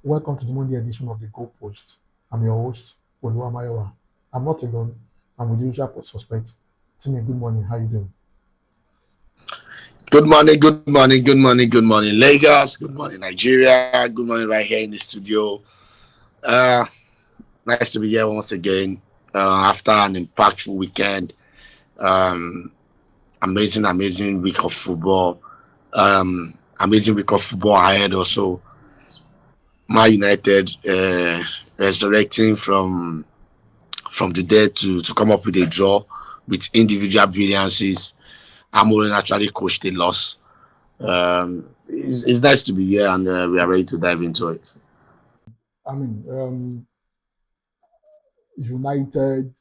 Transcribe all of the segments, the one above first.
Welcome to the Monday edition of the Goal Post. I'm your host, Oluwamayowa. I'm not alone. I'm with the usual suspect. Timmy, good morning. How you doing? Good morning, good morning, good morning, good morning, Lagos. Good morning, Nigeria. Good morning, right here in the studio. Uh, Nice to be here once again after an impactful weekend. Um, amazing week of football. Amazing week of football ahead also. Man United resurrecting from the dead to come up with a draw with individual brilliances. Amorim actually coached a loss. It's nice to be here and we are ready to dive into it. I mean, United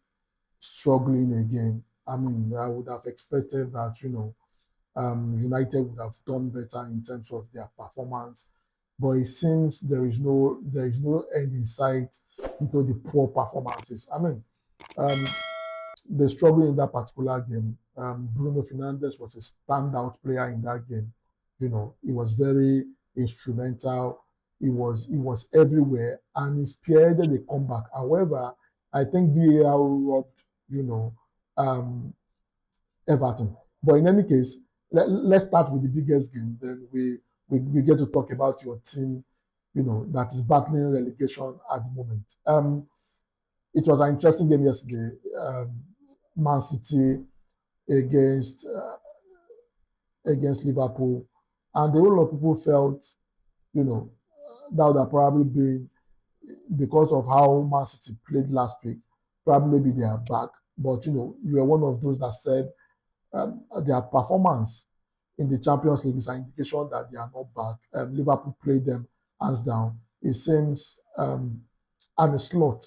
struggling again. I mean, I would have expected that, United would have done better in terms of their performance, but it seems there is no end in sight into the poor performances. I mean, um, the struggle in that particular game. Bruno Fernandes was a standout player in that game. He was very instrumental. He was everywhere, and he spearheaded the comeback. However, I think VAR robbed you know um, Everton. But in any case, let's start with the biggest game. Then we get to talk about your team, that is battling relegation at the moment. It was an interesting game yesterday. Man City against uh, against Liverpool, and the whole lot of people felt, that would have probably been because of how Man City played last week. Probably maybe they are back, but you were one of those that said their performance in the Champions League is an indication that they are not back. Liverpool played them hands down. It seems Arne Slot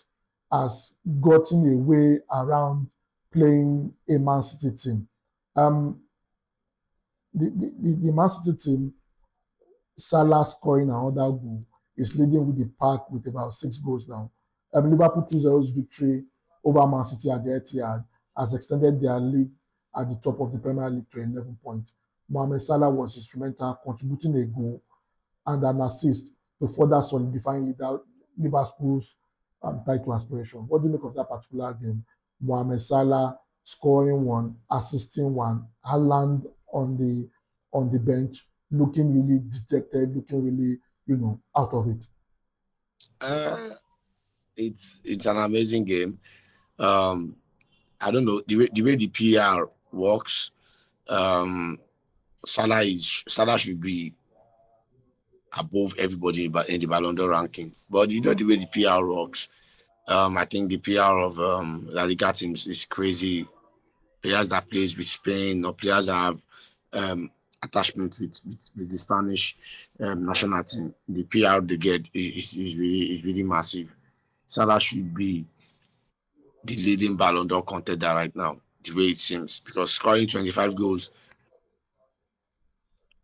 has gotten a way around playing a Man City team. Um, the Man City team, Salah scoring another goal, is leading with the pack with about 6 goals now. Liverpool 2-0 victory over Man City at the Etihad has extended their lead at the top of the Premier League to 11 points. Mohamed Salah was instrumental, contributing a goal and an assist to further solidifying Liverpool's title aspiration. What do you make of that particular game? Mohamed Salah scoring one, assisting one, Haaland on the bench, looking really dejected, looking really, out of it. Uh, it's an amazing game. Um, I don't know the way the PR works. Um, Salah should be above everybody but in the Ballon d'Or ranking. But you know the way the PR works. I think the PR of La Liga teams is crazy. Players that plays with Spain or players that have um, attachment with the Spanish national team, the PR they get is really massive. Salah should be the leading Ballon d'Or contender right now, the way it seems, because scoring 25 goals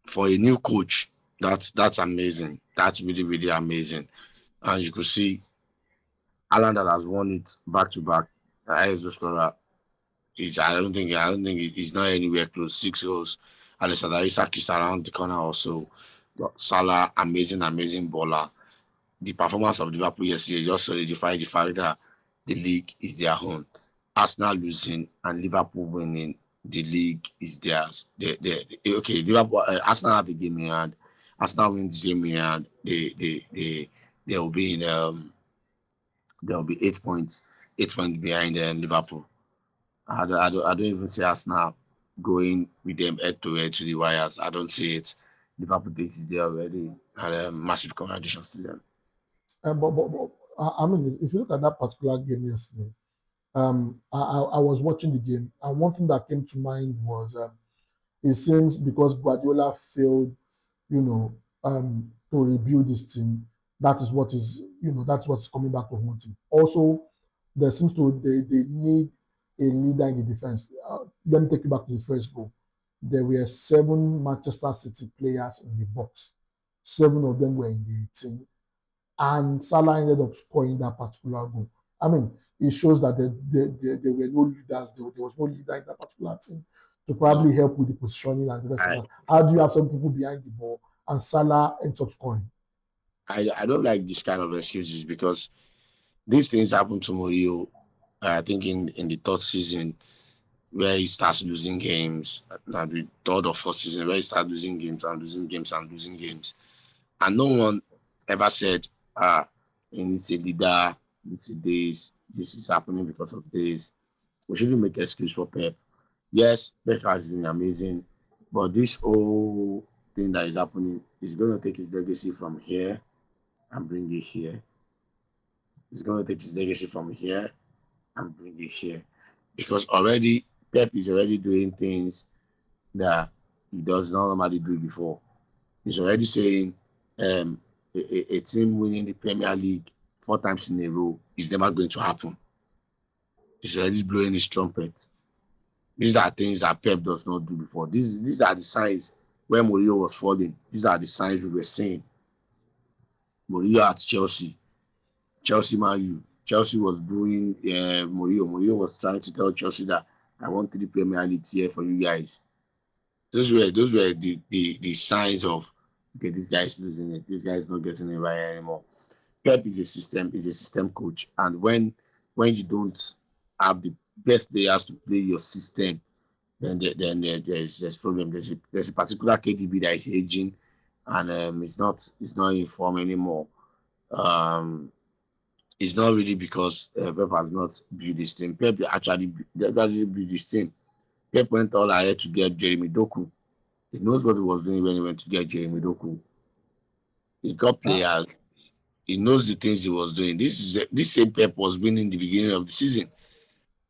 for a new coach, that's amazing. That's really amazing. And you could see Alan that has won it back to back. Highest scorer is I don't think he's not anywhere close. 6 goals. Alexander Isak is around the corner also. But Salah, amazing baller. The performance of Liverpool yesterday just solidified the fact that the league is their own. Arsenal losing and Liverpool winning, the league is theirs. Okay, Liverpool, Arsenal have a game in hand. Arsenal win the game in hand. They will be in there will be 8 points, 8 points behind Liverpool. I don't even see Arsenal going with them head to head to the wires. I don't see it. Liverpool takes it there already, and massive congratulations to them. But I mean, if you look at that particular game yesterday, I was watching the game, and one thing that came to mind was it seems because Guardiola failed, to rebuild this team, that's what's coming back to haunt him. Also, there seems to they need a leader in the defense. Let me take you back to the first goal. There were 7 Manchester City players in the box. 7 of them were in the 18, and Salah ended up scoring that particular goal. I mean, it shows that there were no leaders, there was no leader in that particular team to Mm. probably help with the positioning and the rest of I that. How do you have some people behind the ball and Salah ends up scoring? I don't like this kind of excuses because these things happen to Mourinho. I think in the third season where he starts losing games, now the third or fourth season where he starts losing games and losing games and losing games, and no one ever said, he needs a leader, needs a this, this is happening because of this. We shouldn't make excuse for Pep. Yes, Pep has been amazing, but this whole thing that is happening is going to take his legacy from here and bring it here. He's going to take his legacy from here and bring it here. Because already, Pep is already doing things that he does not normally do before. He's already saying a team winning the Premier League 4 times in a row is never going to happen. He's already blowing his trumpet. These are things that Pep does not do before. These are the signs when Mourinho was falling. These are the signs we were seeing. Mourinho at Chelsea, Chelsea Man U. Chelsea was booing Mourinho. Mourinho was trying to tell Chelsea that I want 3 Premier Leagues here for you guys. Those were the signs of okay, this guy is losing it. This guy is not getting it right anymore. Pep is a system coach, and when you don't have the best players to play your system, there's problem. There's a particular KDB that is aging, and it's not in form anymore. Um, it's not really because Pep has not built this team. Pep actually built this team. Pep went all ahead to get Jeremy Doku. He knows what he was doing when he went to get Jeremy Doku. He got Uh, players. He knows the things he was doing. This same Pep was winning the beginning of the season,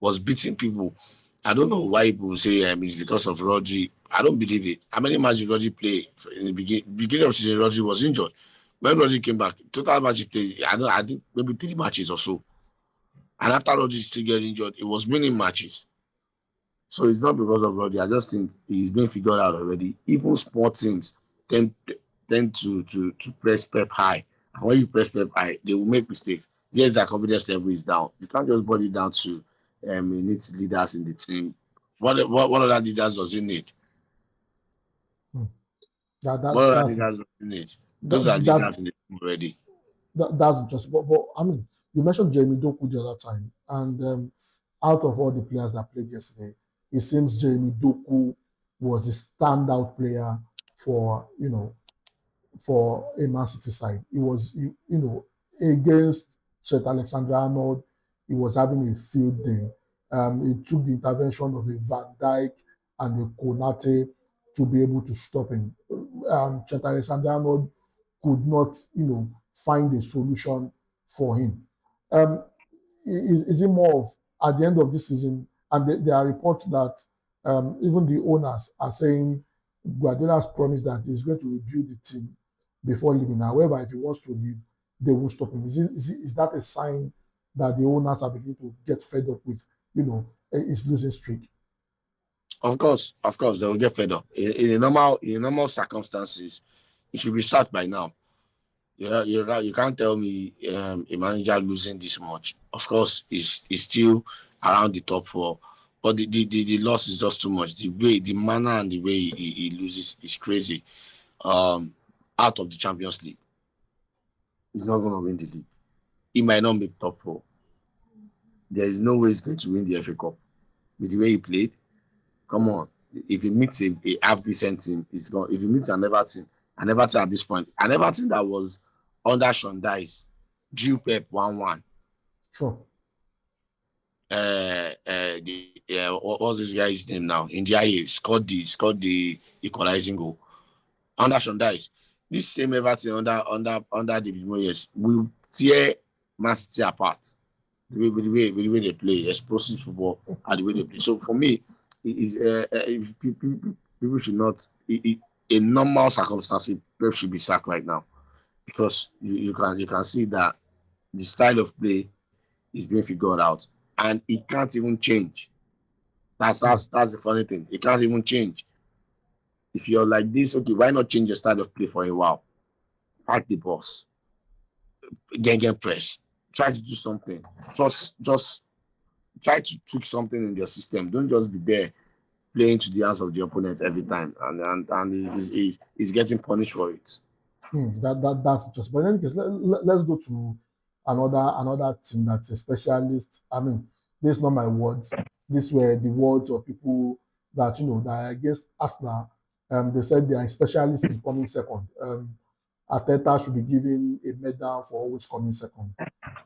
was beating people. I don't know why people say it's because of Rodri. I don't believe it. How many matches Rodri played in the beginning of the season? Rodri was injured. When Rodri came back, total matches played. I think maybe 3 matches or so. And after Rodri still getting injured, he was winning matches. So it's not because of Rodri. I just think he's been figured out already. Even sport teams tend tend to press Pep high. And when you press Pep high, they will make mistakes. Yes, their confidence level is down. You can't just body down to he needs leaders in the team. What other leaders does he need? hmm. that, What that other that's leaders does he need? Those are that, that's leaders in the team already. that's interesting. But I mean, you mentioned Jamie Doku the other time, and out of all the players that played yesterday, it seems Jamie Doku was the standout player for for a Man City side. It was, against Trent Alexander-Arnold, he was having a field day. It took the intervention of a Van Dijk and a Konate to be able to stop him. Trent Alexander-Arnold could not, find a solution for him. Um, is it more of at the end of this season? And there are reports that even the owners are saying Guardiola has promised that he's going to rebuild the team before leaving. However, if he wants to leave, they won't stop him. Is that a sign that the owners are beginning to get fed up with, his losing streak? Of course, they will get fed up. In a normal circumstances, it should be start by now. Yeah, you're right. You can't tell me a manager losing this much. Of course, is still around the top four, but the loss is just too much. The manner and the way he loses is crazy. Um, Out of the Champions League, he's not going to win the league. He might not make top four. There is no way he's going to win the FA Cup with the way he played. Come on, if he meets a half decent team, it's gone. If he meets an Everton at this point, an Everton that was under Sean Dice, Drew Pep 1-1. Sure. What's this guy's name now? India scored the equalizing goal under Sean Dice. This same Everton under David Moyes will tear Man City apart. The way they play, explosive football, and the way they play. So for me, people should not. In normal circumstances, Pep should be sacked right now because you can see that the style of play is being figured out, and it can't even change. That's Hmm. that's that's the funny thing. It can't even change. If you're like this, okay, why not change your style of play for a while? Pack the boss, get press, try to do something. Just try to tweak something in your system. Don't just be there playing to the hands of the opponent every time, and he's getting punished for it. That's interesting. But in any case, let's go to another team that's a specialist. I mean, these not my words. These were the words of people that that are against Arsenal. They said they are specialists in coming second. Ateta should be given a medal for always coming second.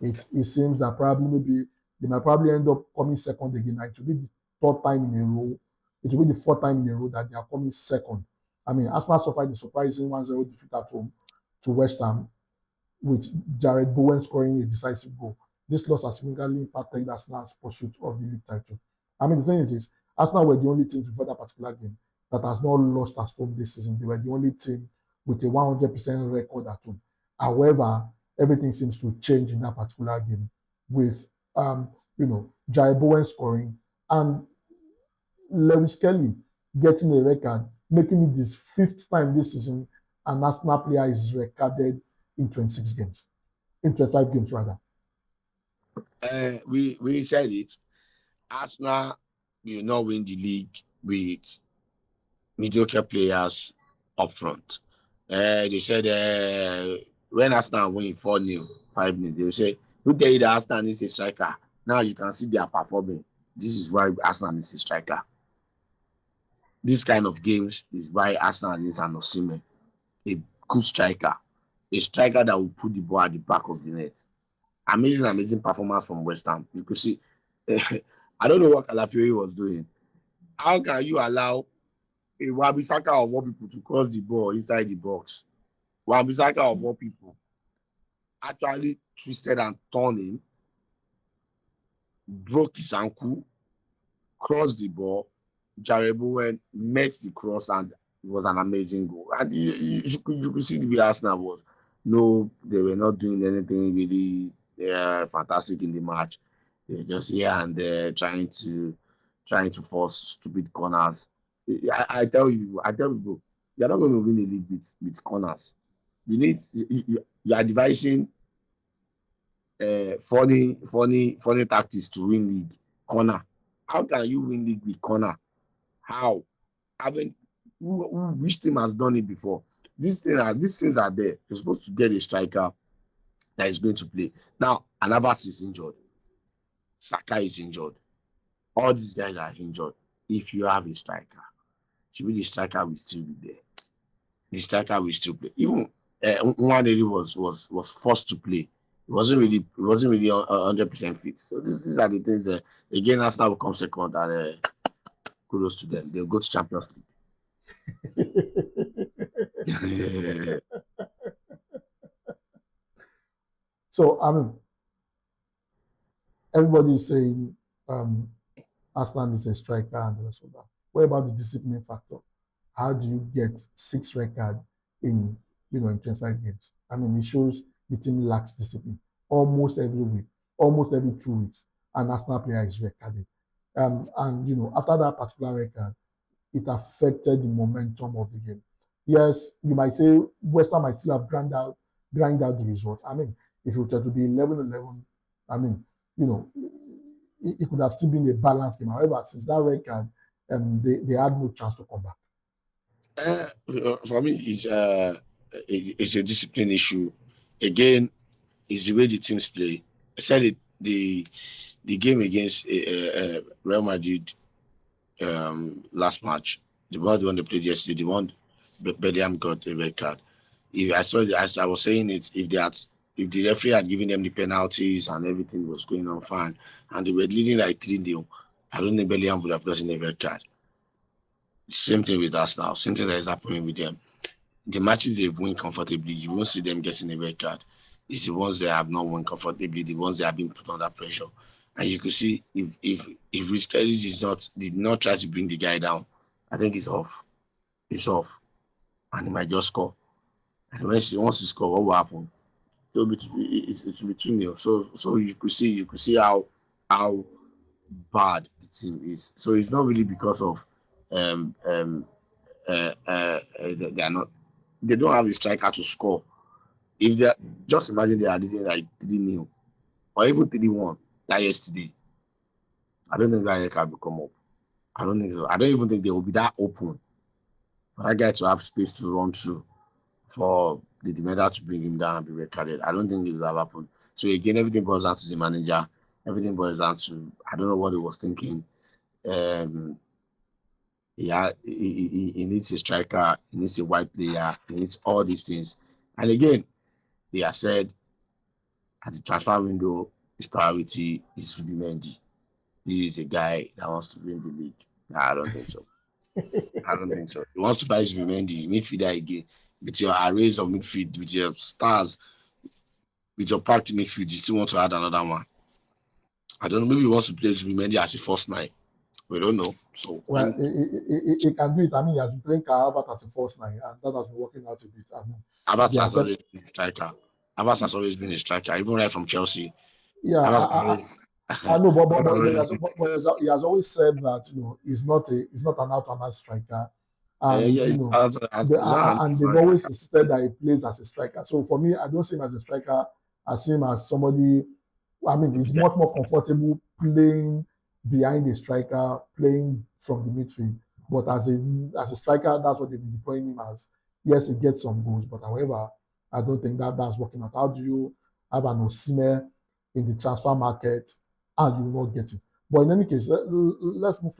It seems that probably maybe they might probably end up coming second again. It will be the third time in a row. It will be the fourth time in a row that they are coming second. I mean, Arsenal suffered the surprising 1-0 defeat at home to West Ham, with Jared Bowen scoring a decisive goal. This loss has significantly impacted Arsenal's pursuit of the league title. I mean, the thing is Arsenal were the only team before that particular game that has not lost at home this season. They were the only team with a 100% record at home. However, everything seems to change in that particular game with, Jared Bowen scoring and Lewis Kelly getting a record, making it his fifth time this season an Arsenal player is recorded in 26 games, in 25 games rather. We said it. Arsenal will not win the league with mediocre players up front. They said when Arsenal win 4-0, 5-0, they will say, who tell you that Arsenal needs a striker? Now you can see they are performing. This is why Arsenal needs a striker. This kind of games is why Arsenal needs an Osimhen, a good striker, a striker that will put the ball at the back of the net. Amazing performance from West Ham. You could see, I don't know what Calafiori was doing. How can you allow a Wan-Bissaka of all people to cross the ball inside the box? Wan-Bissaka of all people actually twisted and turned him, broke his ankle, crossed the ball. Jared Bowen met the cross, and it was an amazing goal. And you could see the way Arsenal was. No, they were not doing anything really fantastic in the match. They were just here and there trying to force stupid corners. I tell you, bro, you're not going to win a league with corners. You are devising funny tactics to win league. Corner. How can you win league with corner? How? Haven't which team has done it before? These things are there. You're supposed to get a striker that is going to play. Now, Anabas is injured. Saka is injured. All these guys are injured. If you have a striker, should be the striker will still be there. The striker will still play. Even Nwaneri was forced to play. It wasn't really 100% fit. So these are the things that again Arsenal will come second, and kudos to them. They'll go to Champions League. So, I mean, everybody is saying Arsenal is a striker and the rest of that. What about the discipline factor? How do you get 6 records in 25 games? I mean, it shows the team lacks discipline almost every week, almost every 2 weeks. An Arsenal player is recorded. And after that particular record, it affected the momentum of the game. Yes, you might say West Ham might still have grind out the result. I mean, if it were to be 11-11, I mean, it could have still been a balanced game. However, since that record, they had no chance to come back. For me, it's a discipline issue. Again, it's the way the teams play. I said it, the game against Real Madrid last match, the one they played yesterday, the one Bellingham got a red card. As I was saying it, if the referee had given them the penalties and everything was going on fine, and they were leading like 3-0, I don't think Bellingham would have gotten a red card. Same thing with us now. Same thing that is happening with them. The matches they've won comfortably, you won't see them getting a red card. It's the ones that have not won comfortably, the ones that have been put under pressure. And you could see if Rich Kelly did not try to bring the guy down, I think it's off. It's off. And he might just score. And once he score, what will happen? It will be 2-0. So you could see how bad the team is. So it's not really because of they don't have a striker to score. If they just imagine they are leading like 3-0 or even 3-1 like yesterday, I don't think that record will come up. I don't think so. I don't even think they will be that open for that guy to have space to run through. for the defender to bring him down and be red carded. I don't think it will have happened. So again, everything boils down to the manager. Everything boils down to I don't know what he was thinking. Um, he needs a striker. He needs a wide player. He needs all these things. And again, they have said at the transfer window, his priority is to be Mendy. He is a guy that wants to win the league. Nah, I don't think so. I don't think so. He wants to buy Zubimendi, midfielder again, with your arrays of midfield, with your stars, with your packed midfield. You still want to add another one. I don't know. Maybe he wants to play Zubimendi as a first nine. We don't know. So Well, he can do it. I mean, he has been playing Harvard as a first line, and that has been working out a bit. I mean, Abbas they has accept. always been a striker. Abbas has always been a striker, even right from Chelsea. Yeah, Abbas has always, I know, Abbas has always been. he has always said that he's not an out and out striker, and Yeah, he's not an and they've excellent always striker. insisted that he plays as a striker. So for me, I don't see him as a striker. I see him as somebody. I mean, he's Yeah. much more comfortable playing behind the striker, playing from the midfield. But as a striker, that's what they've been deploying him as. Yes, he gets some goals, but however, I don't think that's working out. How do you have an Osimhen in the transfer market and you will not get it? But in any case, let's move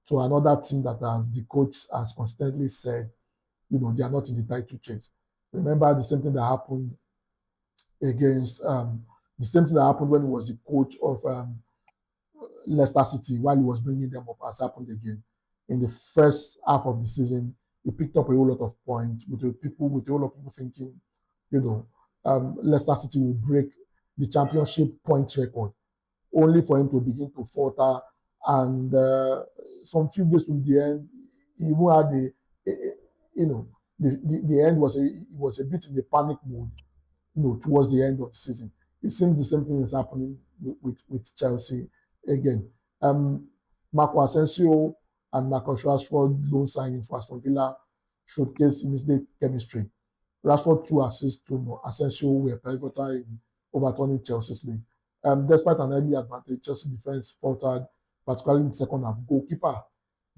to another team that has the coach has constantly said, they are not in the title chase. Remember the same thing that happened against the same thing that happened when he was the coach of Leicester City while he was bringing them up has happened again. In the first half of the season, he picked up a whole lot of points with a whole lot of people thinking, you know, Leicester City will break the championship points record, only for him to begin to falter. And some few days to the end, he even had you know, the end was a bit in the panic mode, towards the end of the season. It seems the same thing is happening with Chelsea again. Um, Marco Asensio and Marcus Rashford loan signings for Aston Villa showcase immediate chemistry. Rashford two assists to Asensio were pivotal in overturning Chelsea's lead. Despite an early advantage, Chelsea defense faltered, particularly in the second half. Goalkeeper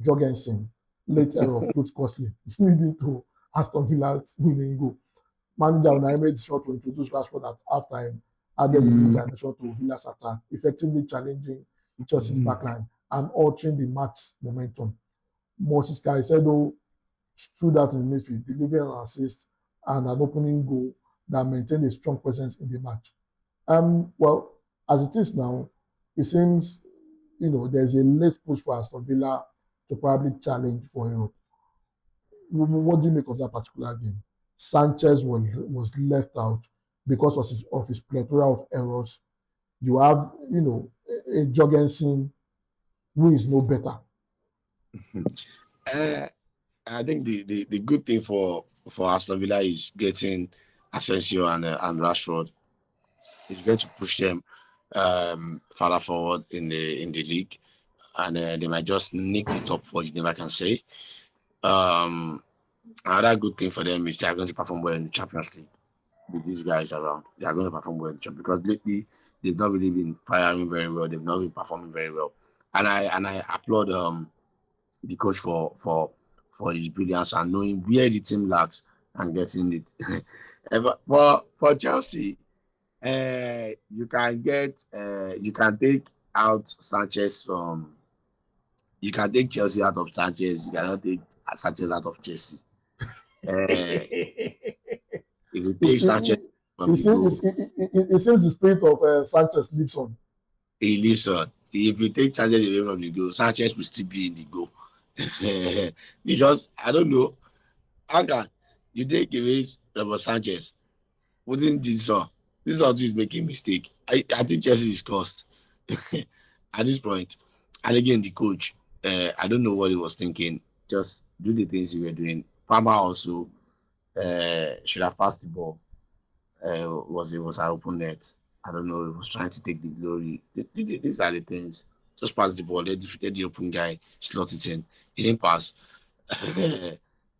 Jorgensen late error proved costly, leading to Aston Villa's winning goal. Manager Unai Emery's shot to introduce Rashford at halftime added a new dimension to Villa's attack, effectively challenging Chelsea's backline and altering the match's momentum. Moses Caicedo stood out in the midfield, delivering an assist and an opening goal that maintained a strong presence in the match. Well, as it is now, it seems there's a late push for Aston Villa to probably challenge for Europe. What do you make of that particular game? Sanchez was left out because of his plethora of errors. You have, a Jorgensen who is no better. Uh, I think the good thing for Aston Villa is getting Asensio and Rashford. It's going to push them further forward in the league, and they might just nick the top four. You never can say. Um, Another good thing for them is they are going to perform well in the Champions League with these guys around. They are going to perform well in the Champions because lately they've not really been firing very well. They've not been performing very well, and I applaud the coach for his brilliance and knowing where the team lacks and getting it. For Chelsea, you can take out Sanchez from you can take Chelsea out of Sanchez. You cannot take Sanchez out of Chelsea. Uh, if you take Sanchez from the goal, It seems the spirit of Sanchez lives on. he lives on. If you take Sanchez away from the goal, Sanchez will still be in the goal. Because I don't know, how can you take away Robert Sanchez? Wouldn't this one is making mistake. I think Chelsea is cost at this point. And again, the coach, I don't know what he was thinking. Just do the things he were doing. Palmer also should have passed the ball. Was an open net. I don't know. He was trying to take the glory. These are the things. Just pass the ball. They defeated the open guy. Slot it in. He didn't pass.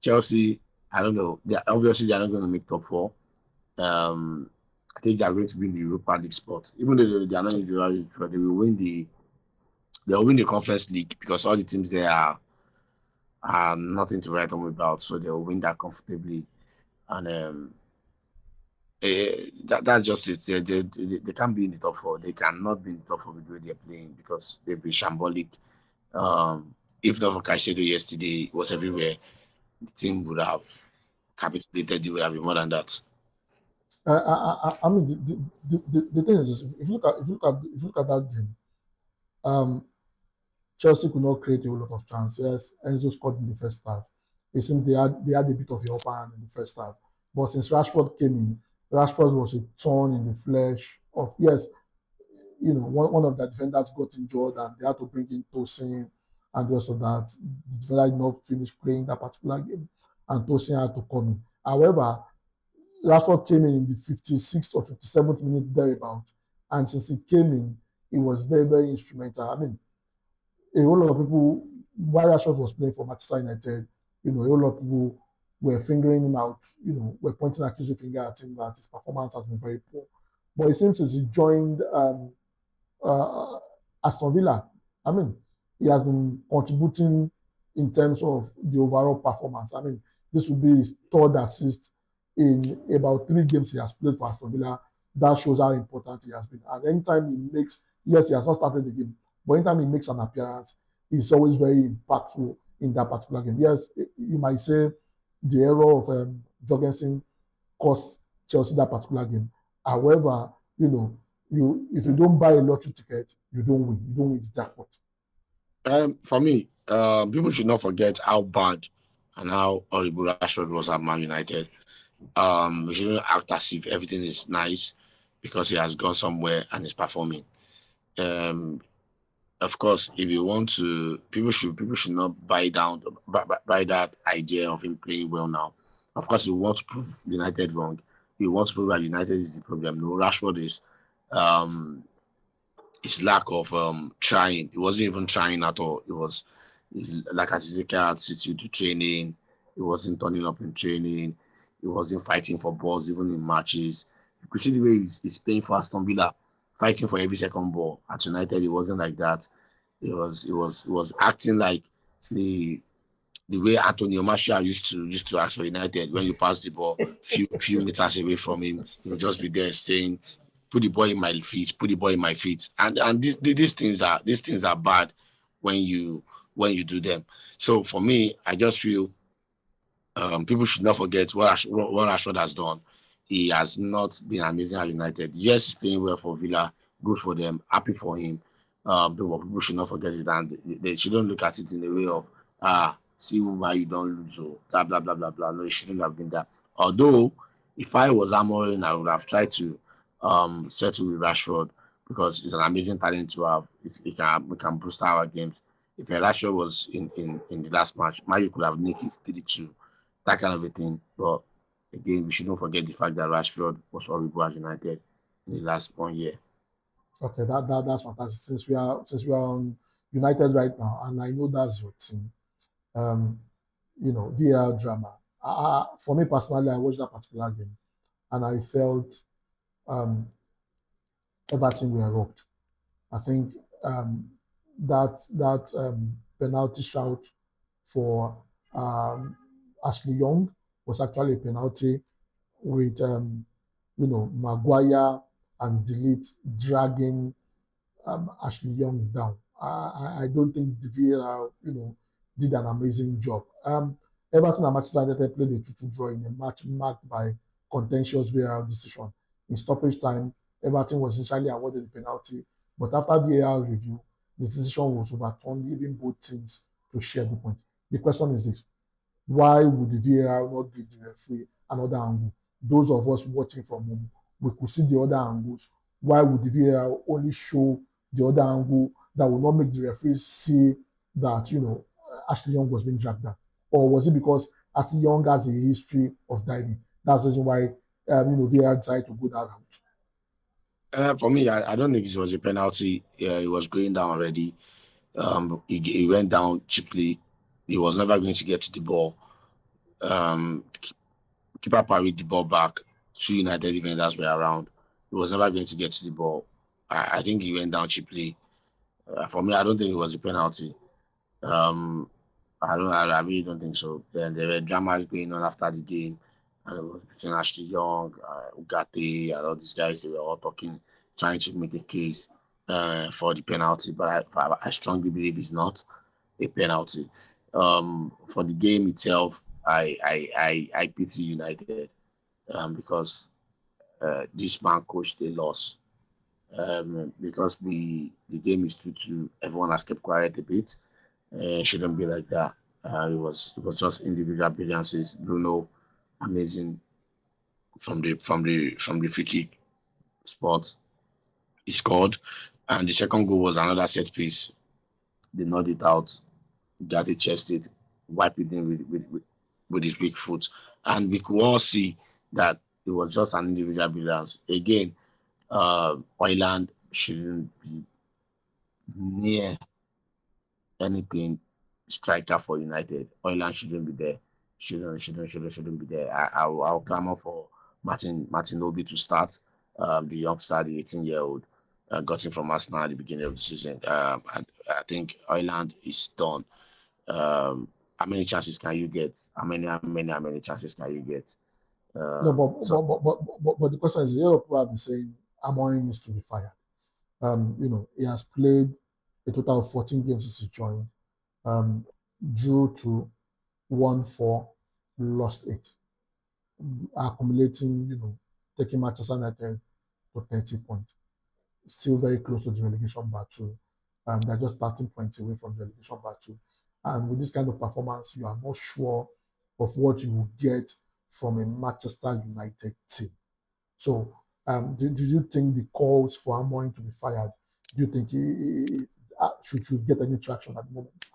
Chelsea. I don't know. Obviously they are not going to make top four. I think they are going to win the Europa League spot. Even though they are not in the Europa League, but they will win the Conference League because all the teams there are nothing to write home about. So they will win that comfortably. and that's just it. They can't be in the top four. They cannot be in the top four with the way they're playing because they'll be shambolic. If not for Caicedo yesterday, it was everywhere. The team would have capitulated. It would have been more than that. I mean, the thing is, if you look at that game, um, Chelsea could not create a whole lot of chances. Enzo scored in the first half. It seems they had a bit of a upper hand in the first half. But since Rashford came in, Rashford was a thorn in the flesh of, yes, one of the defenders got injured and they had to bring in Tosin and the rest of that. The defender did not finish playing that particular game and Tosin had to come in. However, Rashford came in the 56th or 57th minute thereabout, and since he came in, he was very, very instrumental. I mean, a whole lot of people, while Rashford was playing for Manchester United, a whole lot of people were fingering him out, were pointing accusing finger at him that his performance has been very poor. But it seems since he joined uh, Aston Villa, I mean, he has been contributing in terms of the overall performance. I mean, this will be his third assist in about 3 games he has played for Aston Villa. That shows how important he has been. And anytime he makes, yes, he has not started the game, but anytime he makes an appearance, he's always very impactful in that particular game. Yes, you might say the error of Jorgensen cost Chelsea that particular game. However, if you don't buy a lottery ticket, you don't win. You don't win the jackpot. For me, people should not forget how bad and how horrible Rashford was at Man United. We shouldn't act as if everything is nice because he has gone somewhere and is performing. Um, of course, if you want to, people should not buy that idea of him playing well now. Of course, you want to prove United wrong. You want to prove that United is the problem. No, Rashford is. Um, his lack of trying. He wasn't even trying at all. It was like as Ezekiel attitude to training. He wasn't turning up in training. He wasn't fighting for balls even in matches. You could see the way he's playing for Aston Villa, fighting for every second ball. At United, it wasn't like that. It was acting like the the way Antonio Martial used to act for United. When you pass the ball few meters away from him, he'll just be there saying, "Put the ball in my feet, put the ball in my feet." And these things are bad when you do them. So for me, I just feel people should not forget what Rashford has done. He has not been amazing at United. Yes, he's playing well for Villa. Good for them. Happy for him. But what people should not forget it, and they shouldn't look at it in the way of see why you don't lose or blah blah blah blah blah. No, it shouldn't have been that. Although, if I was Amorim, I would have tried to settle with Rashford because it's an amazing talent to have. We can boost our games. If Rashford was in the last match, Mario could have nicked it 3-2, that kind of a thing. But again, we shouldn't forget the fact that Rashford was horrible at United in the last 1 year. Okay, that's fantastic. Since we are on United right now, and I know that's your team. Um, VAR drama. For me personally, I watched that particular game, and I felt um, Everton were rocked. I think that penalty shout for Ashley Young was actually a penalty with Maguire and Delete dragging Ashley Young down. I don't think the VAR did an amazing job. Everton and Manchester United played a 2-2 draw in a match marked by contentious VAR decision. In stoppage time, Everton was initially awarded the penalty, but after VAR review, the decision was overturned, leaving both teams to share the point. The question is this: why would the VAR not give the referee another angle? Those of us watching from home, we could see the other angles. Why would the VAR only show the other angle that will not make the referee see that Ashley Young was being dragged down? Or was it because Ashley Young has a history of diving? That's the reason why VAR decided to go that route. For me, I don't think it was a penalty. Yeah, he was going down already. He went down cheaply. He was never going to get to the ball. Keeper parried the ball back. Two United defenders were around. He was never going to get to the ball. I think he went down cheaply. For me, I don't think it was a penalty. Um, I really don't think so. Then there were dramas going on after the game, and it was between Ashley Young, Ugarte, and all these guys. They were all talking, trying to make a case for the penalty, but I strongly believe it's not a penalty. For the game itself, I pity United because this man coached a loss. Because the game is 2-2, everyone has kept quiet a bit. It shouldn't be like that. It was just individual brilliances. Bruno, amazing from the free kick spot. He scored, and the second goal was another set piece. They knocked it out, got it chested, wiped it in with his weak foot, and we could all see that it was just an individual brilliance. Again, Ireland shouldn't be near anything striker for United. Ireland shouldn't be there. Shouldn't be there. I'll clamor for Martin Obi to start. The youngster, the 18-year-old, got him from Arsenal at the beginning of the season. I think Ireland is done. How many chances can you get? How many chances can you get? No, So but the question is, a lot of people have been saying Amorim needs to be fired. He has played a total of 14 games since he joined. Drew to 1-4, lost 8, accumulating, taking Manchester United to 30 points. Still very close to the relegation battle. They're just 13 points away from the relegation battle. And with this kind of performance, you are not sure of what you will get from a Manchester United team. So, do you think the calls for Amorim to be fired, do you think should get any traction at the moment?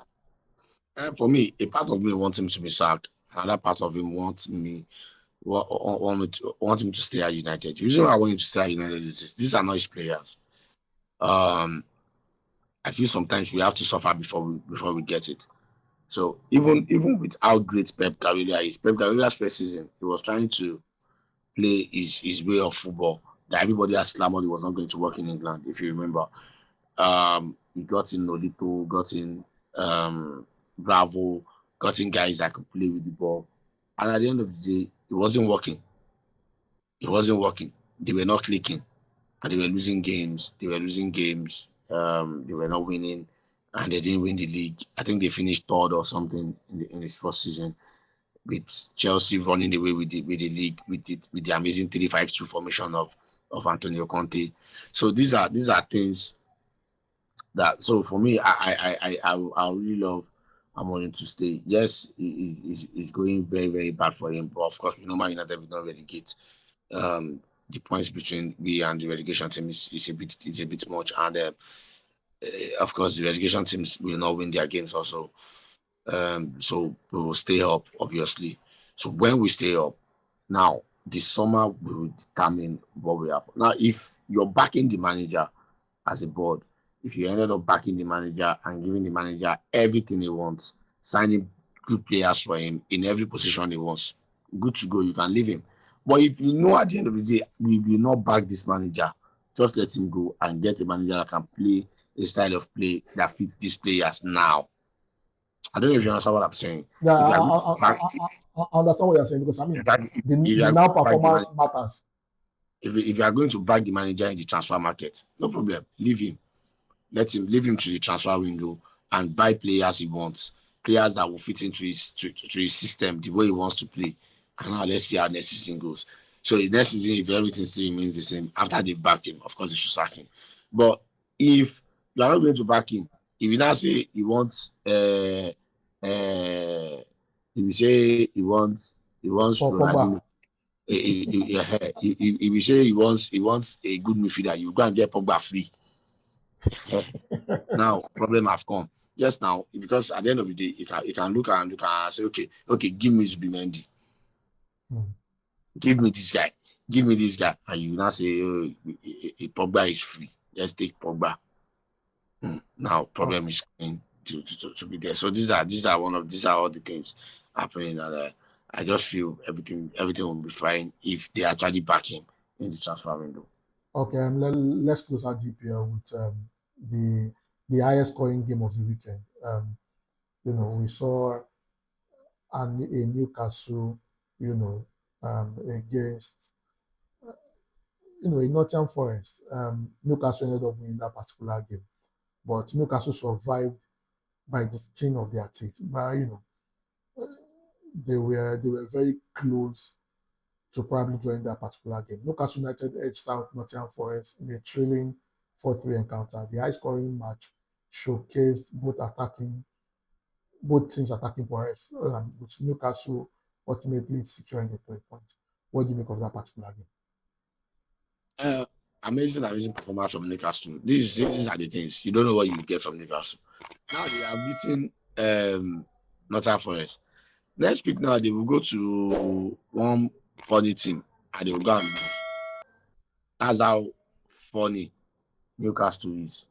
for me, a part of me wants him to be sacked. Another part of him want him to stay at United. The reason why I want him to stay at United is this. These are not his players. Um, I feel sometimes we have to suffer before we get it. So even with how great Pep Guardiola is, Pep Guardiola's first season, he was trying to play his way of football that everybody has clamored it was not going to work in England, if you remember. He got in Nolito, got in Bravo, got in guys that could play with the ball. And at the end of the day, it wasn't working. It wasn't working. They were not clicking, and they were losing games. They were losing games. They were not winning, and they didn't win the league. I think they finished third or something in his first season, with Chelsea running away with the league with the amazing 3-5-2 formation of Antonio Conte. So these are things that, so for me, I really love Amorim to stay. Yes, it's going very very bad for him, but of course we know Man United will not relegate. The points between we and the relegation team is a bit much, and of course the relegation teams will not win their games also. So we will stay up, obviously. So when we stay up, now this summer we will determine what will happen. Now, if you're backing the manager as a board, if you ended up backing the manager and giving the manager everything he wants, signing good players for him in every position he wants, good to go, you can leave him. But if you know at the end of the day, we will not back this manager, just let him go and get a manager that can play a style of play that fits these players now. I don't know if you understand what I'm saying. Yeah, If you are going to back, I understand what you're saying because I if mean, you are, if you the are going now to back the performance manager, matters. if you are going to back the manager in the transfer market, no problem. Leave him. Leave him to the transfer window and buy players he wants, players that will fit into his system, the way he wants to play. And now let's see how next season goes. So the next season, if everything still remains the same after they've backed him, of course they should sack him. But if you are not going to back him, if you now say he wants, if you say he wants For Pogba, Ronaldinho, if you say he wants a good midfielder, you go and get Pogba free. Now problem have come. Yes, now because at the end of the day, you can look and say, okay, give me Zubimendi, hmm. give me this guy, and you now say, oh, Pogba is free. Let's take Pogba. Now Oh, problem is going to be there. So these are all the things happening, and I just feel everything will be fine if they actually back him in the transfer window. okay, let's close our DPL with the the highest scoring game of the weekend. We saw a Newcastle, you know, against in Nottingham Forest. Newcastle ended up winning that particular game, but Newcastle survived by the skin of their teeth. But they were very close to probably join that particular game. Newcastle United edged out Nottingham Forest in a thrilling 4-3 encounter. The high-scoring match showcased both teams attacking prowess, with Newcastle ultimately securing the 3 points. What do you make of that particular game? Uh, amazing performance from Newcastle. These are the things you don't know what you get from Newcastle. Now they are beating Nottingham Forest. Next week now they will go to one funny team and they will go and lose. That's how funny Newcastle is.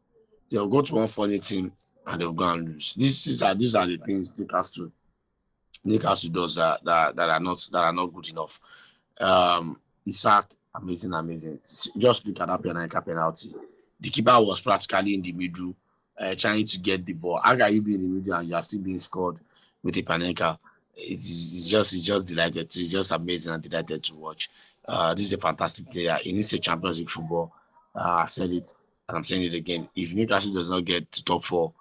They will go to one funny team and they will go and lose. These are the things Newcastle does that are not good enough. Isaac, amazing. Just look at that penalty. The keeper was practically in the middle, trying to get the ball. How can you be in the middle and you are still being scored with a Panenka? It's just delighted. It's just amazing and delighted to watch. This is a fantastic player. He needs a Champions League football. I've said it and I'm saying it again. If Newcastle does not get to top four,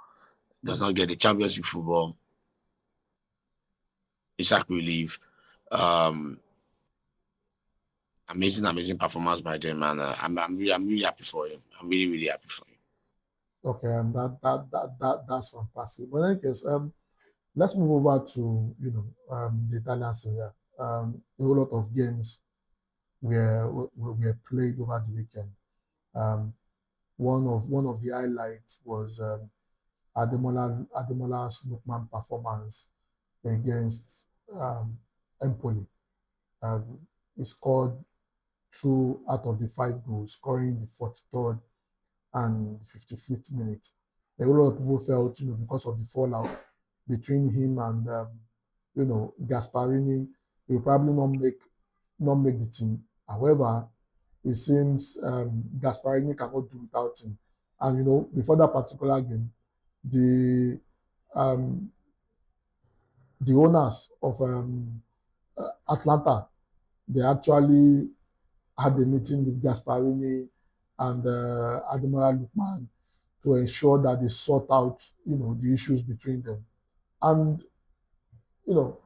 does not get the Champions League football, Isaac will leave. Um, amazing performance by them, and I'm really happy for him. I'm really happy for him. Okay, that's fantastic. But in any case, let's move over to the Italian Serie A. A whole lot of games were played over the weekend. Um, one of the highlights was Ademola's Lookman performance against Empoli. He scored 2 out of the 5 goals, scoring the 43rd and 55th minute. A whole lot of people felt, because of the fallout between him and Gasparini, he will probably not make the team. However, it seems Gasparini cannot do without him. And before that particular game, the um, the owners of Atlanta, they actually had a meeting with Gasparini and Admiral Lukman to ensure that they sort out, the issues between them. And you know,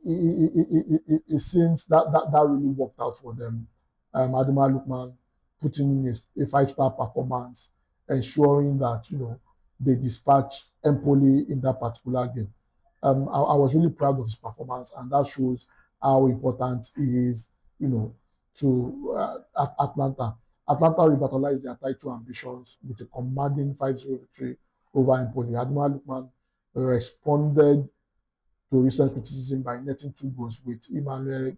it seems that really worked out for them. Adama Lukman putting in a 5-star performance, ensuring that they dispatch Empoli in that particular game. I was really proud of his performance, and that shows how important he is, to Atlanta. Atlanta revitalized their title ambitions with a commanding 5-0 victory over Empoli. Adama Lukman responded to recent criticism by netting 2 goals with Emmanuel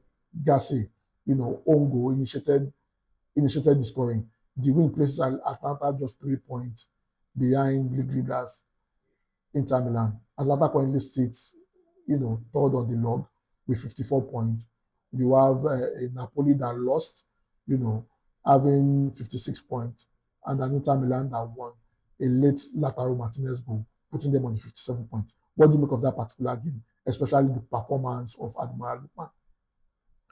Gassi, own goal initiated the scoring. The win places Atlanta just 3 points behind league leaders Inter Milan. Atlanta currently sits, third on the log with 54 points. You have a Napoli that lost, you know, having 56 points, and an Inter Milan that won a late Lautaro Martinez goal, putting them on the 57 points. What do you make of that particular game, especially the performance of Admiral Lukman?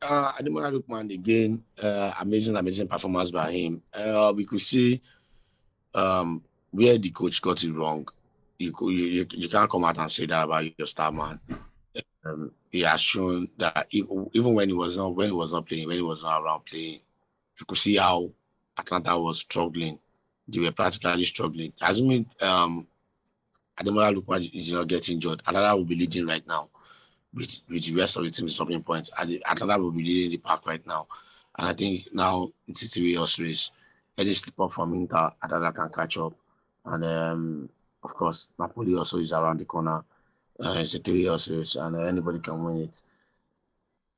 Ademola Lookman again, amazing performance by him. We could see where the coach got it wrong. You can't come out and say that about your star man. He has shown that even when he was not playing, when he was not around playing, you could see how Atlanta was struggling. They were practically struggling. Assuming Ademola Lookman is not getting injured, Atlanta will be leading right now with the rest of the team stopping points. Atlanta will be leading the pack right now. And I think now it's a 3 years race. Any slip up from Inter, Atlanta can catch up. And of course, Napoli also is around the corner. It's a 3 years race, and anybody can win it.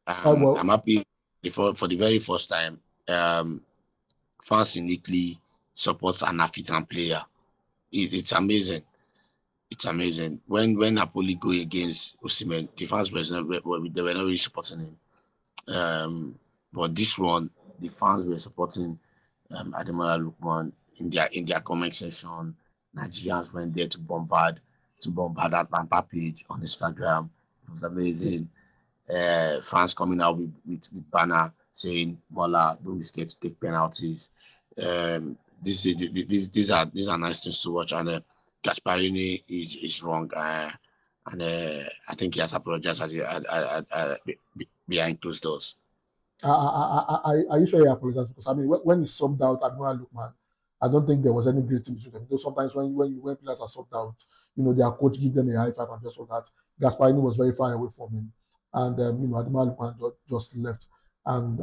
I'm Well, happy for the very first time. Fans in Italy supports an African player. It's amazing. It's amazing. When Napoli go against Osimhen, the fans they were not really supporting him. But this one, the fans were supporting Ademola Lookman in their comment section. Nigerians went there to bombard that Atlanta page on Instagram. It was amazing. fans coming out with banner saying Mola, don't be scared to take penalties. These are nice things to watch, and Gasparini is wrong, and I think he has apologized behind closed doors. Are you sure he apologized? Because I mean, when he subbed out Admiral Lukman, I don't think there was any greeting between them. Because sometimes when players are subbed out, their coach give them a high five and just all that. Gasparini was very far away from him, and Admiral Lukman just left and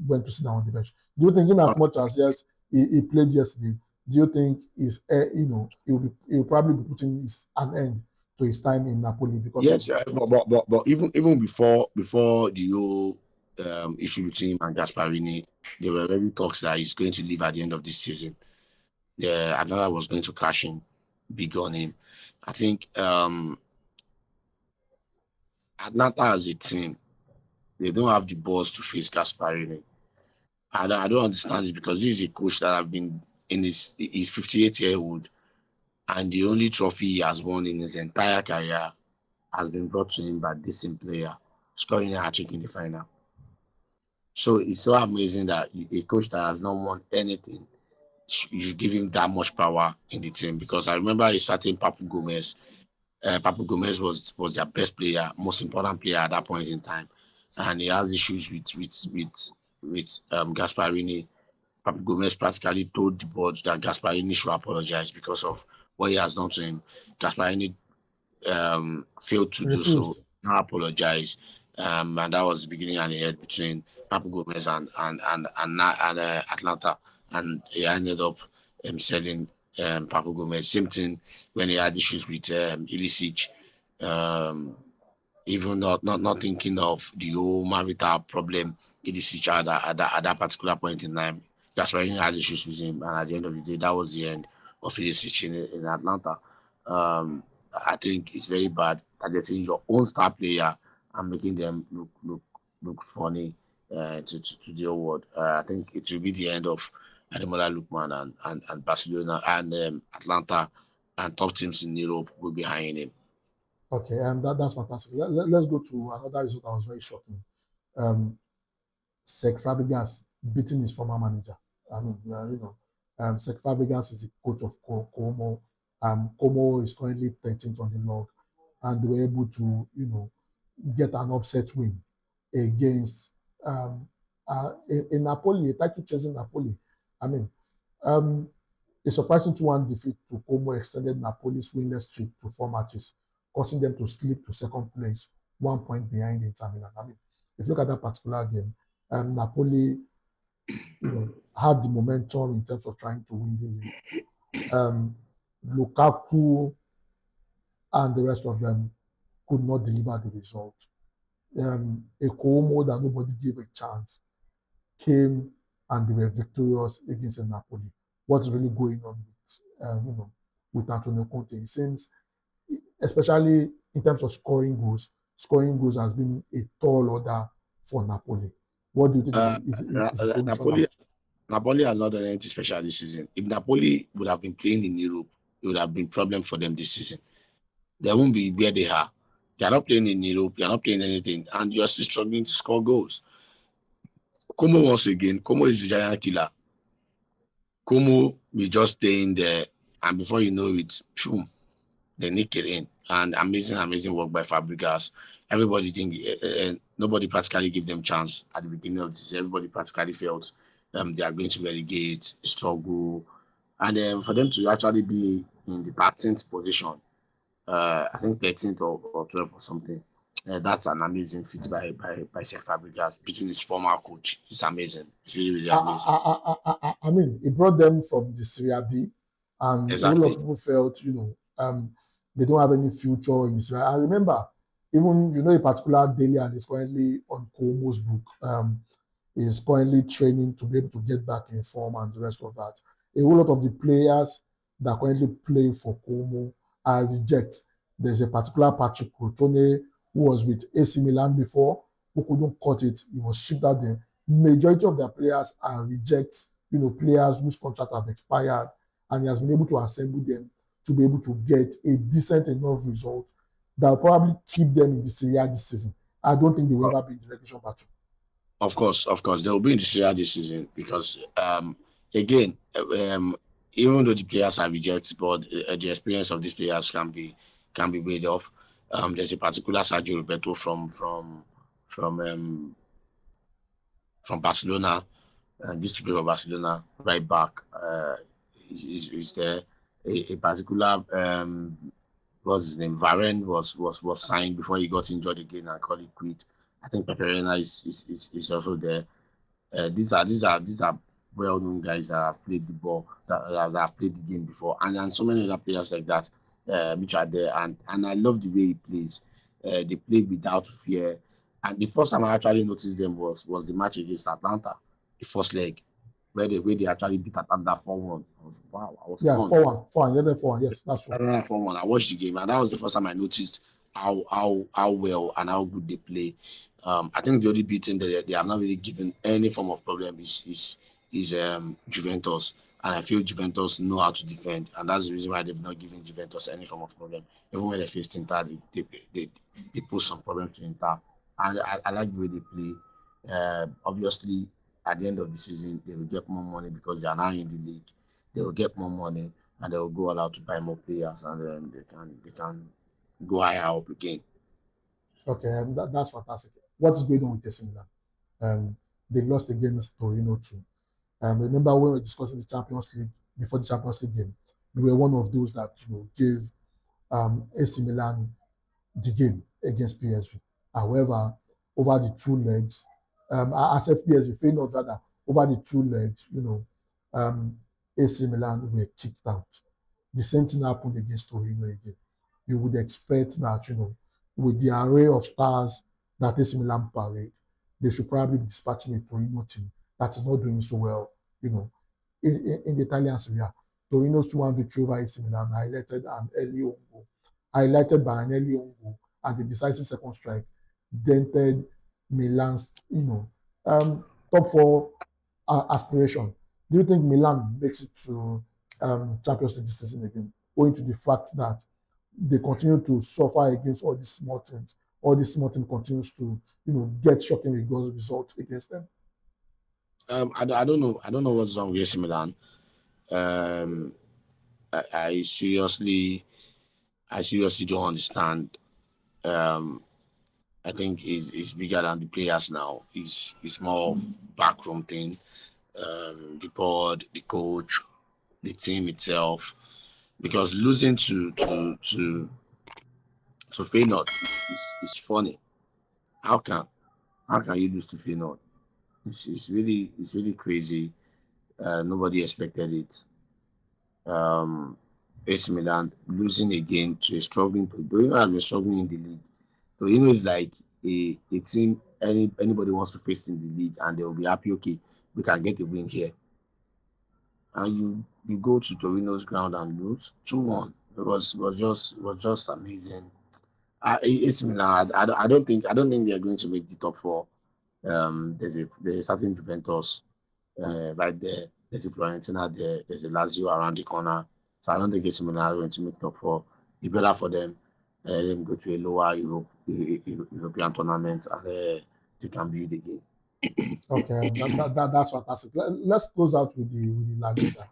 went to sit down on the bench. Do you think, in as much as yes, he played yesterday, do you think he will probably be putting an end to his time in Napoli because of Yes, this? but even before the whole issue between him and Gasparini, there were already talks that he's going to leave at the end of this season. Yeah, Atlanta was going to cash in big on him. I think Atlanta as a team, they don't have the balls to face Gasparini. I don't understand it because he's a coach that have been in his 58-year-old, and the only trophy he has won in his entire career has been brought to him by this same player, scoring a hat-trick in the final. So it's so amazing that a coach that has not won anything, you give him that much power in the team. Because I remember a certain Papu Gomez. Papu Gomez was their best player, most important player at that point in time, and he had issues with Gasparini. Papu Gomez practically told the board that Gasparini should apologize because of what he has done to him. Gasparini failed to do so, Refused. not apologize. And that was the beginning and the end between Papu Gomez and Atlanta. And he ended up selling Papu Gomez. Same thing when he had issues with Ilicic. Um, Even not thinking of the whole marital problem Ilicic had at that particular point in time. That's why he had issues with him. And at the end of the day, that was the end of Ilicic in Atlanta. I think it's very bad targeting your own star player and making them look funny to the whole world. I think it will be the end of Ademola Lookman and Barcelona and Atlanta, and top teams in Europe will be behind him. Okay, and that's fantastic. Let's go to another result that was very shocking. Um, Cesc Fabregas beating his former manager. I mean, Cesc Fabregas is the coach of Como. Como is currently 13th on the log, and they were able to, get an upset win against a Napoli, a title chasing Napoli. I mean, um, a surprising 2-1 defeat to Como extended Napoli's winless streak to 4 matches, causing them to slip to second place, 1 point behind Inter Milan. I mean, if you look at that particular game, Napoli, had the momentum in terms of trying to win the league. Lukaku and the rest of them could not deliver the result. A Como that nobody gave a chance came and they were victorious against Napoli. What's really going on with Antonio Conte? It seems, especially in terms of scoring goals has been a tall order for Napoli. What do you think is the solution now? Napoli has not done anything special this season. If Napoli would have been playing in Europe, it would have been problem for them this season. They won't be where they are. They are not playing in Europe. They are not playing anything, and you're still struggling to score goals. Como once again, Como is the giant killer. Como will just stay in there, and before you know it, boom, they nick it in. And amazing work by Fabregas. Everybody think nobody practically gave them chance at the beginning of this. Everybody practically felt they are going to relegate, struggle, and for them to actually be in the 13th position, I think 13th or 12th or something. That's an amazing feat by Sir Fabregas beating his former coach. It's amazing. It's really amazing. I mean, it brought them from the SerieA, and a whole lot of Exactly. people felt, they don't have any future in Serie A. I remember, even, a particular daily and is currently on Como's book, is currently training to be able to get back in form and the rest of that. A whole lot of the players that currently play for Como are reject. There's a particular Patrick Crotone who was with AC Milan before, who couldn't cut it. He was shipped out there. Majority of their players are rejects, players whose contract have expired, and he has been able to assemble them to be able to get a decent enough result that will probably keep them in the Serie A this season. I don't think they will ever be in the relegation battle. Of course, they will be in the SerieA this season because again, even though the players are rejected, but the experience of these players can be weighed off. There's a particular Sergio Roberto from from Barcelona, used to play for Barcelona, right back. Is there a particular what's his name? Varane was signed before he got injured again and called it quit. I think Peperina is also there. These are well known guys that have played the ball that have played the game before, and so many other players like that which are there, and I love the way he plays. They play without fear, and the first time I actually noticed them was the match against Atlanta, the first leg where they actually beat Atlanta 4-1. I was wow, I was Yeah, stunned. 4-1, 4-1, yeah, 4-1. Yes, that's true. Atlanta 4-1. I watched the game, and that was the first time I noticed how well and how good they play. I think the only beating that they have not really given any form of problem is Juventus, and I feel Juventus know how to defend, and that's the reason why they've not given Juventus any form of problem. Even when they faced Inter, they pose some problems to Inter, and I like the way they play. Obviously, at the end of the season, they will get more money because they are now in the league. They will get more money and they will go all out to buy more players, and then they can go higher up again. Okay, that's fantastic. What is going on with AC Milan? They lost against Torino too. Remember when we were discussing the Champions League before the Champions League game? You were one of those that gave AC Milan the game against PSV. However, over the two legs, as PSV failed rather over the two legs, AC Milan were kicked out. The same thing happened against Torino again. You would expect that, with the array of stars that AC Milan parade, they should probably be dispatching a Torino team that is not doing so well, in the Italian Serie A. Torino's 2-1 victory over AC Milan highlighted by an early own goal and the decisive second strike, dented Milan's, top four aspiration. Do you think Milan makes it to Champions League this season again, owing to the fact that they continue to suffer against all these small teams? All these small teams continues to, get shocking results against them. I don't know what's wrong with AC Milan. Um, I I seriously don't understand. Um, I think is bigger than the players now. It's more of backroom thing. The board, the coach, the team itself. Because losing to Feyenoord is funny. How can how can you lose to Feyenoord? It's really crazy. Nobody expected it. AC Milan losing again to a struggling Torino has been struggling in the league. Torino is like a team anybody wants to face in the league and they will be happy, okay, we can get a win here. And you go to Torino's ground and lose 2-1. It was just amazing. AC Milan, I don't think they're going to make the top four. There's a certain Juventus right there. There's a Fiorentina there. There's a Lazio around the corner. So I don't think AC Milan are going to make top four. It's better for them. Let them go to a lower European tournament and they can build again. Okay, that's fantastic. Let's close out with the La Liga.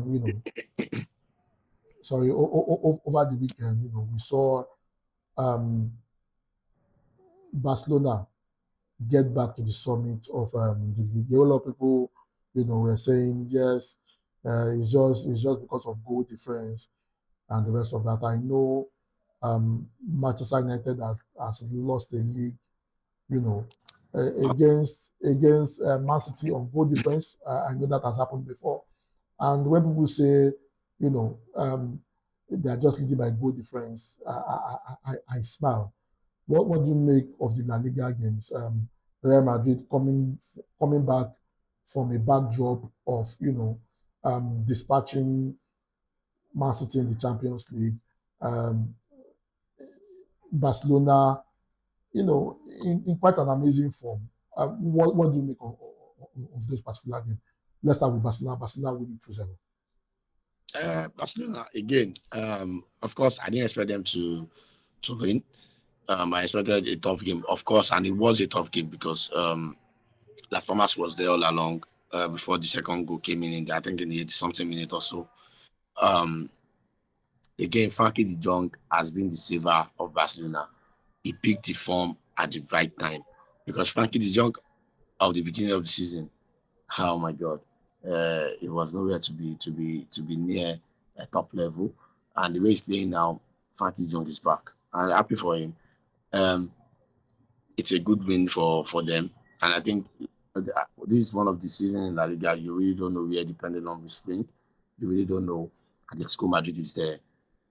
You know, sorry, over the weekend, we saw um, Barcelona get back to the summit of the league. A lot of people, were saying yes, it's just because of goal difference and the rest of that. I know Manchester United has lost a league, you know, against Man City on goal difference. I know that has happened before. And when people say, they are just leading by goal difference, I smile. What do you make of the La Liga games? Real Madrid coming back from a backdrop of dispatching Man City in the Champions League, um, Barcelona, in quite an amazing form. What do you make of those particular games? Let's start with Barcelona. Barcelona winning 2-0. Barcelona again. Of course, I didn't expect them to win. I expected a tough game, of course, and it was a tough game because La Thomas was there all along before the second goal came I think in the 80 something minute or so. Um, Again, Frankie de Jong has been the saver of Barcelona. He picked the form at the right time because Frankie de Jong, of the beginning of the season, oh my God, it was nowhere to be near a top level, and the way he's playing now, Frankie de Jong is back. I'm happy for him. Um, it's a good win for them, and I think this is one of the seasons in La Liga you really don't know where depending on the spring. You really don't know. Atletico Madrid is there,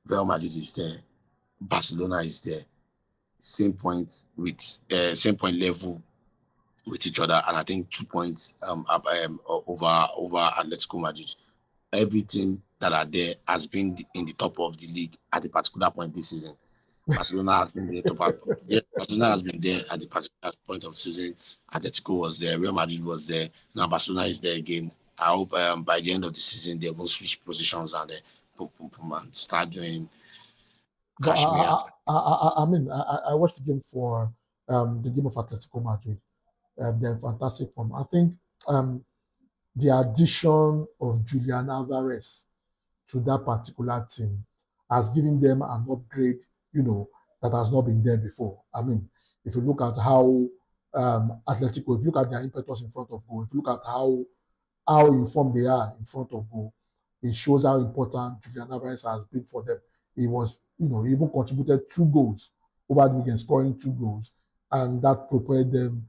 Real Madrid is there, Barcelona is there, same point level with each other, and I think 2 points over Atletico Madrid. Every team that are there has been in the top of the league at a particular point this season. Barcelona has been there yeah, Barcelona has been there at the particular point of season. Atletico was there, Real Madrid was there. Now Barcelona is there again. I hope by the end of the season they will switch positions and boom, boom, boom, and start doing But Kashmir. I mean, I watched the game for the game of Atletico Madrid. They're in fantastic form. I think um, the addition of Julian Alvarez to that particular team has given them an upgrade, that has not been there before. I mean, if you look at how Atletico, if you look at their impetus in front of goal, if you look at how informed they are in front of goal, it shows how important Julian Alvarez has been for them. He was, he even contributed 2 goals over the weekend, scoring 2 goals, and that propelled them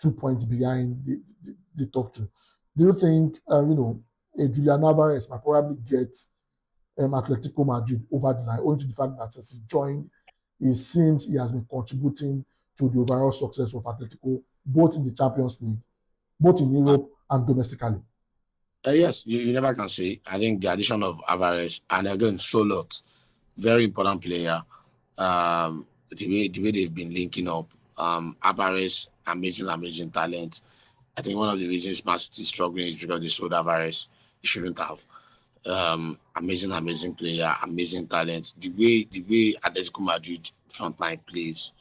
2 points behind the top two. Do you think, a Julian Alvarez might probably get Atletico Madrid over the line, owing to the fact that since he joined, it seems he has been contributing to the overall success of Atletico, both in the Champions League, both in Europe and domestically? Yes, you never can say. I think the addition of Alvarez and again Solot, very important player. The way they've been linking up, Alvarez, amazing talent. I think one of the reasons Man City is struggling is because they sold Alvarez. They shouldn't have. Amazing player, amazing talent. The way Atletico Madrid frontline plays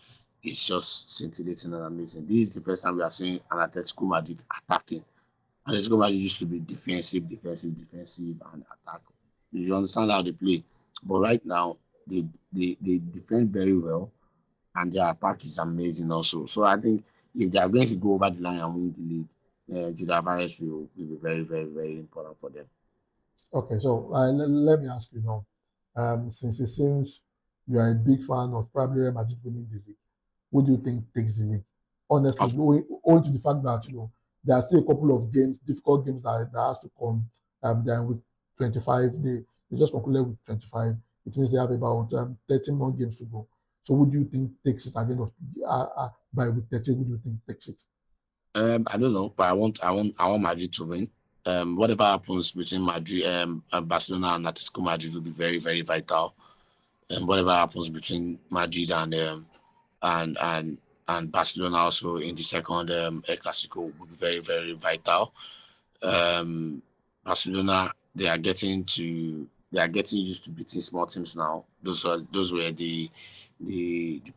is just scintillating and amazing. This is the first time we are seeing an Atletico Madrid attacking. Atletico Madrid used to be defensive, and attack. You understand how they play, but right now they defend very well, and their attack is amazing also. So I think if they are going to go over the line and win the league, Jude Alvarez will be very important for them. Okay, so let me ask you now. Since it seems you are a big fan of probably Real Madrid winning the league, who do you think takes the league? Honestly, Of owing to the fact that there are still a couple of games, difficult games that has to come. They're in week 25. They just concluded with 25. It means they have about 13 more games to go. So, who do you think takes it at the end of by week 13? Who do you think takes it? I don't know, but I want Madrid to win. Whatever happens between Madrid, Barcelona and Atletico Madrid will be very vital. And whatever happens between Madrid and and Barcelona also in the second El Clasico will be very vital. Um, Barcelona they are getting used to beating small teams now. Those were the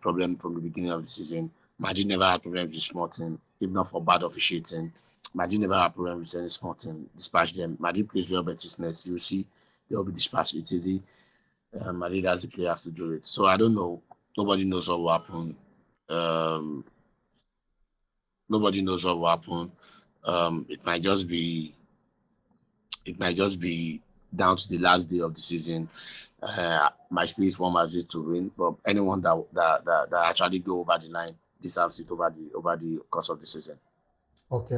problem from the beginning of the season. Madrid never had problems with small team, if not for bad officiating. Madrid never had problems with any small team. Dispatch them. Madrid plays Real Betis next. You see, they'll be dispatched easily. Madrid has the players to do it. So I don't know. Nobody knows what will happen. Um, Nobody knows what will happen. It might just be down to the last day of the season. My spirit want Madrid to win, but anyone that actually go over the line deserves it over the course of the season. Okay,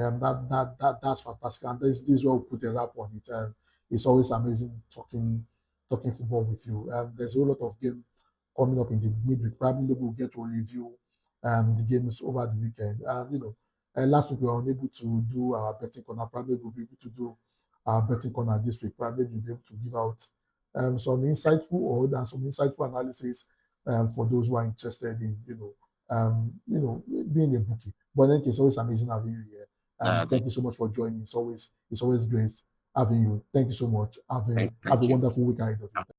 that's fantastic, and this will put a wrap on it. It's always amazing talking football with you. There's a whole lot of game coming up in the midweek. Probably we'll get to review the games over the weekend. Last week we were unable to do our betting corner. Probably we'll be able to do our betting corner this week. Probably we'll be able to give out some insightful analysis for those who are interested in being a bookie. But in any case, it's always amazing having you here. Thank, Thank you so much for joining. It's always great having you. Thank you so much. Have a thank you. wonderful week ahead of you.